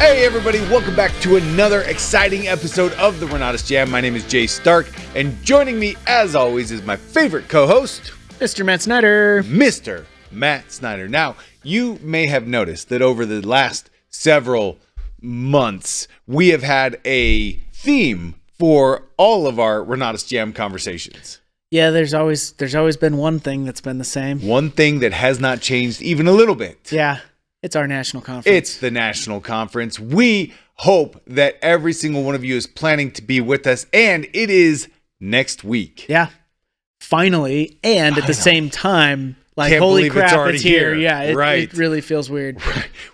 Hey everybody, welcome back to another exciting episode of the Renatus Jam. My name is Jay Stark, and joining me as always is my favorite co-host, Mr. Matt Snyder. Mr. Matt Snyder. Now, you may have noticed that over the last several months, we have had a theme for all of our Renatus Jam conversations. Yeah, there's always been one thing that's been the same. One thing that has not changed even a little bit. Yeah, it's our national conference. It's the national conference. We hope that every single one of you is planning to be with us, and it is next week. Yeah, finally, and at the same time, like, Can't holy believe crap, it's already here. here. Yeah, it Right. really feels weird.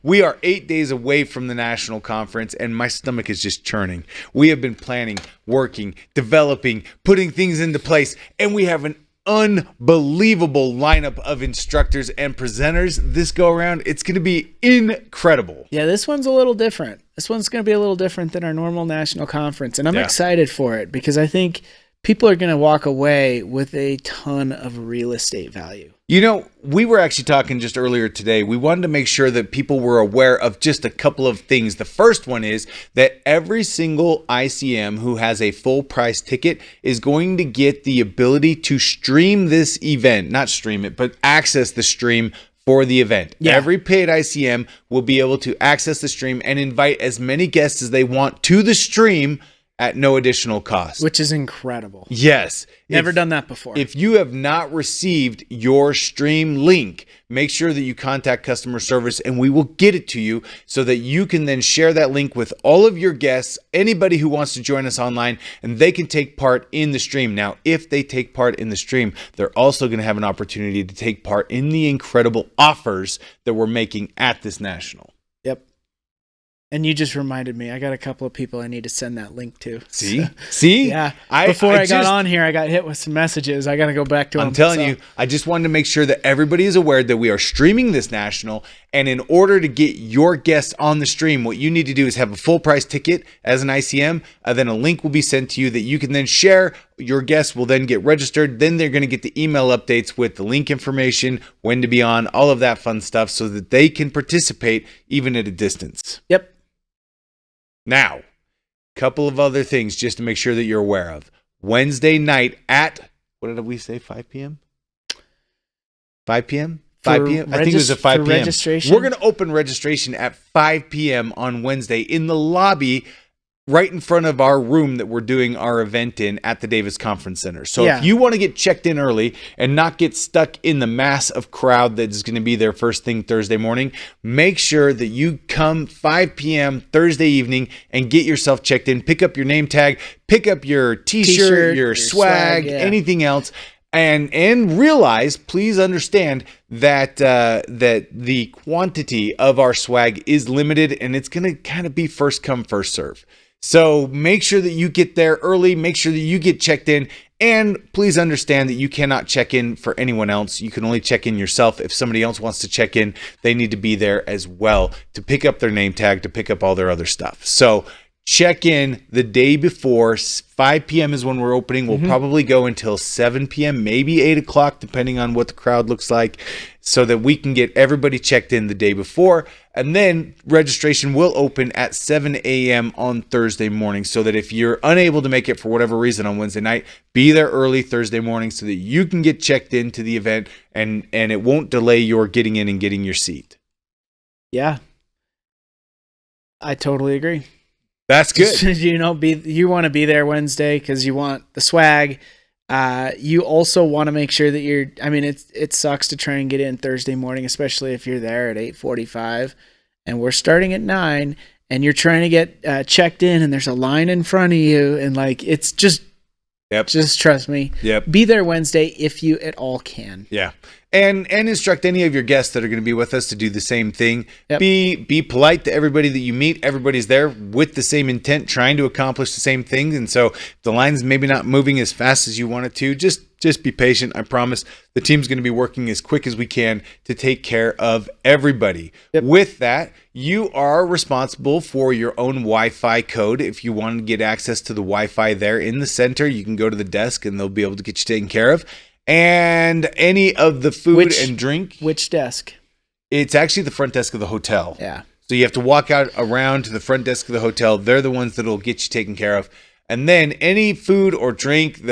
We are 8 days away from the national conference, and my stomach is just churning. We have been planning, working, developing, putting things into place, and we have an unbelievable lineup of instructors and presenters this go around. It's going to be incredible. Yeah, this one's a little different. This one's going to be a little different than our normal national conference, and I'm excited for it because I think people are going to walk away with a ton of real estate value. You know, we were actually talking just earlier today. We wanted to make sure that people were aware of just a couple of things. The first one is that every single ICM who has a full price ticket is going to get the ability to stream this event, not stream it, but access the stream for the event. Yeah. Every paid ICM will be able to access the stream and invite as many guests as they want to the stream at no additional cost. Which is incredible. Yes. Never done that before. If you have not received your stream link, make sure that you contact customer service and we will get it to you so that you can then share that link with all of your guests, anybody who wants to join us online, and they can take part in the stream. Now, if they take part in the stream, they're also going to have an opportunity to take part in the incredible offers that we're making at this national. Yep. And you just reminded me, I got a couple of people I need to send that link to. See? See? Yeah. Before I got on here, I got hit with some messages. I got to go back to them. I'm telling you, I just wanted to make sure that everybody is aware that we are streaming this national. And in order to get your guests on the stream, what you need to do is have a full price ticket as an ICM. Then a link will be sent to you that you can then share. Your guests will then get registered. Then they're going to get the email updates with the link information, when to be on, all of that fun stuff so that they can participate even at a distance. Yep. Now, a couple of other things just to make sure that you're aware of. Wednesday night at, what did we say, 5 p.m.? 5 p.m.? 5 p.m.? I think it was at 5 p.m. Registration? We're going to open registration at 5 p.m. on Wednesday in the lobby right in front of our room that we're doing our event in at the Davis Conference Center. So if you want to get checked in early and not get stuck in the mass of crowd that is going to be there first thing Thursday morning, make sure that you come 5 p.m. Thursday evening and get yourself checked in. Pick up your name tag, pick up your t-shirt, your swag, anything else. And realize, please understand that that the quantity of our swag is limited and it's going to kind of be first come, first serve. So make sure that you get there early, make sure that you get checked in, and please understand that you cannot check in for anyone else. You can only check in yourself. If somebody else wants to check in, they need to be there as well to pick up their name tag, to pick up all their other stuff. So check in the day before. 5 p.m. is when we're opening. We'll probably go until 7 p.m., maybe 8 o'clock, depending on what the crowd looks like, so that we can get everybody checked in the day before. And then registration will open at 7 a.m. on Thursday morning, so that if you're unable to make it for whatever reason on Wednesday night, be there early Thursday morning so that you can get checked into the event and it won't delay your getting in and getting your seat. Yeah. I totally agree. That's good. You want to be there Wednesday because you want the swag. You also want to make sure that it sucks to try and get in Thursday morning, especially if you're there at 8:45 and we're starting at 9 and you're trying to get checked in and there's a line in front of you and it's just trust me. Be there Wednesday if you at all can. Yeah. And instruct any of your guests that are going to be with us to do the same thing. Be polite to everybody that you meet. Everybody's there with the same intent, trying to accomplish the same thing. And so if the line's maybe not moving as fast as you want it to, just be patient. I promise the team's going to be working as quick as we can to take care of everybody. With that, you are responsible for your own Wi-Fi code. If you want to get access to the Wi-Fi there in the center, you can go to the desk and they'll be able to get you taken care of. And any of the food and drink. Which desk? It's actually the front desk of the hotel. Yeah. So you have to walk out around to the front desk of the hotel. They're the ones that will get you taken care of. And then any food or drink,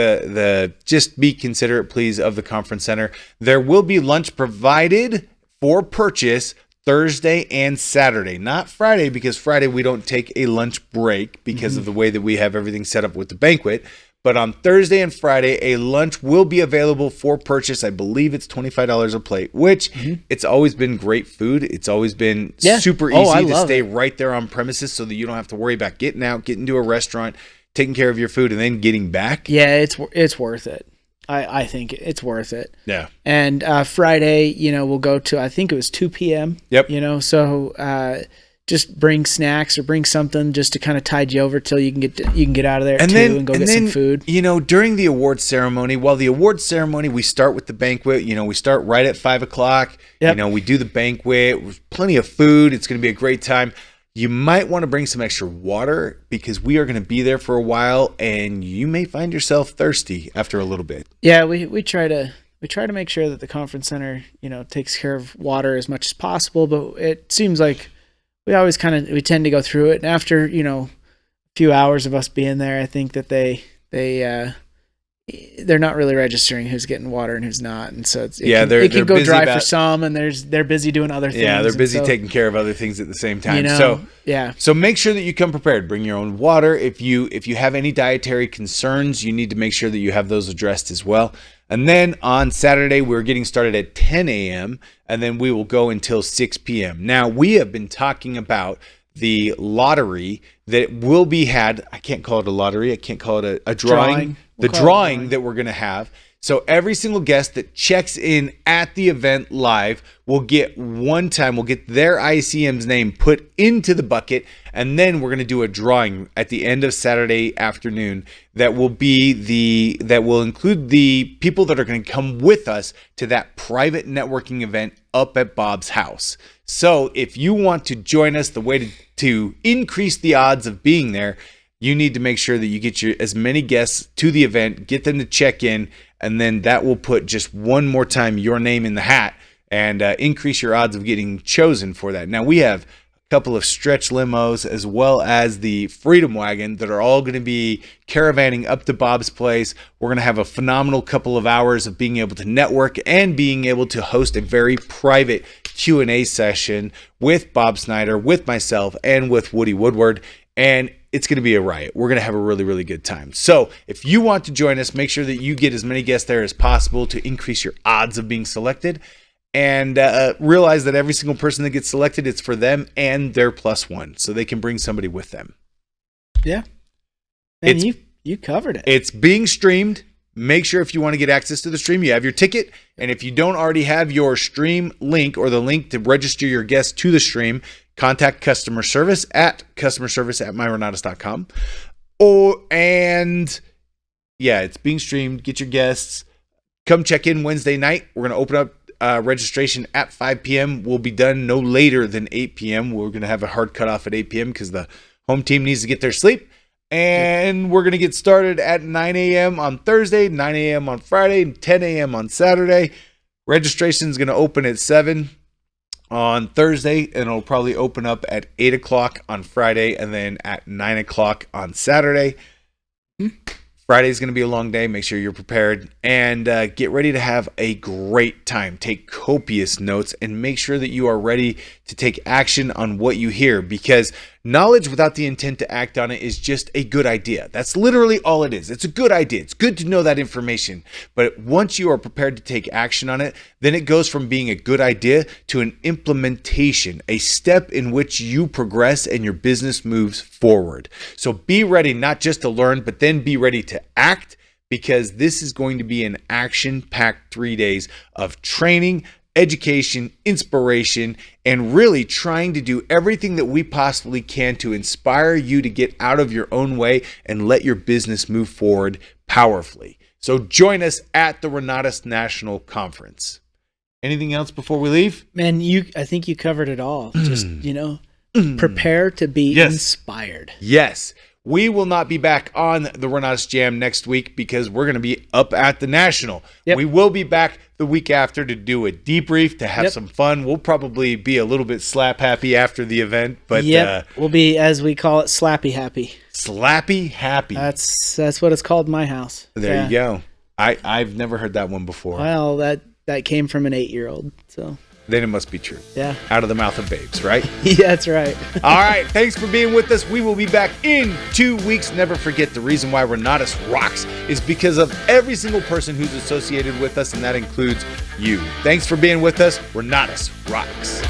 just be considerate, please, of the conference center. There will be lunch provided for purchase Thursday and Saturday, not Friday, because Friday we don't take a lunch break because of the way that we have everything set up with the banquet. But on Thursday and Friday, a lunch will be available for purchase. I believe it's $25 a plate, which it's always been great food. It's always been super easy to stay right there on premises so that you don't have to worry about getting out, getting to a restaurant, taking care of your food, and then getting back. Yeah, it's worth it. I think it's worth it. Yeah. And Friday, we'll go to, I think it was 2 p.m. Yep. So just bring snacks or bring something just to kind of tide you over till you can get out of there and go get some food. During the awards ceremony, we start with the banquet. We start right at 5 o'clock. Yep. We do the banquet with plenty of food. It's going to be a great time. You might want to bring some extra water because we are going to be there for a while and you may find yourself thirsty after a little bit. Yeah, we try to make sure that the conference center, takes care of water as much as possible, but it seems like we always we tend to go through it. And after, a few hours of us being there, I think that they're not really registering who's getting water and who's not, and so it can go dry for some, and they're busy doing other things. Yeah, they're busy taking care of other things at the same time. So make sure that you come prepared. Bring your own water. If you have any dietary concerns, you need to make sure that you have those addressed as well. And then on Saturday, we're getting started at 10 a.m. and then we will go until 6 p.m. Now we have been talking about the lottery that will be had. I can't call it a lottery. I can't call it a drawing. The drawing that we're going to have. So every single guest that checks in at the event live will get their ICM's name put into the bucket. And then we're going to do a drawing at the end of Saturday afternoon that will include the people that are going to come with us to that private networking event up at Bob's house. So if you want to join us, the way to increase the odds of being there, you need to make sure that you get as many guests to the event, get them to check in, and then that will put just one more time your name in the hat and increase your odds of getting chosen for that. Now, we have a couple of stretch limos as well as the Freedom Wagon that are all going to be caravanning up to Bob's place. We're going to have a phenomenal couple of hours of being able to network and being able to host a very private Q&A session with Bob Snyder, with myself, and with Woody Woodward. And it's going to be a riot. We're going to have a really, really good time. So if you want to join us, make sure that you get as many guests there as possible to increase your odds of being selected. And realize that every single person that gets selected, it's for them and their +1. So they can bring somebody with them. Yeah. And you covered it. It's being streamed. Make sure if you want to get access to the stream, you have your ticket. And if you don't already have your stream link or the link to register your guests to the stream, contact customer service at myronatus.com. It's being streamed. Get your guests. Come check in Wednesday night. We're going to open up registration at 5 p.m. We'll be done no later than 8 p.m. We're going to have a hard cutoff at 8 p.m. because the home team needs to get their sleep. And we're going to get started at 9 a.m. on Thursday, 9 a.m. on Friday, and 10 a.m. on Saturday. Registration is going to open at 7 on Thursday, and it'll probably open up at 8 o'clock on Friday, and then at 9 o'clock on Saturday. Friday is going to be a long day. Make sure you're prepared and get ready to have a great time. Take copious notes and make sure that you are ready to take action on what you hear, because knowledge without the intent to act on it is just a good idea. That's literally all it is. It's a good idea. It's good to know that information. But once you are prepared to take action on it, then it goes from being a good idea to an implementation, a step in which you progress and your business moves forward. So be ready not just to learn, but then be ready to act, because this is going to be an action-packed 3 days of training, education, inspiration, and really trying to do everything that we possibly can to inspire you to get out of your own way and let your business move forward powerfully. So join us at the Renatus National Conference. Anything else before we leave? Man, I think you covered it all. Just, prepare to be inspired. Yes. we will not be back on the Renatus Jam next week because we're going to be up at the National. Yep. We will be back the week after to do a debrief, to have some fun. We'll probably be a little bit slap happy after the event, but we'll be, as we call it, slappy happy. Slappy happy. That's what it's called in my house. There you go. I've never heard that one before. Well, that came from an 8-year-old, so... Then it must be true. Yeah. Out of the mouth of babes, right? Yeah, that's right. All right. Thanks for being with us. We will be back in 2 weeks. Never forget, the reason why Renatus rocks is because of every single person who's associated with us, and that includes you. Thanks for being with us. Renatus rocks.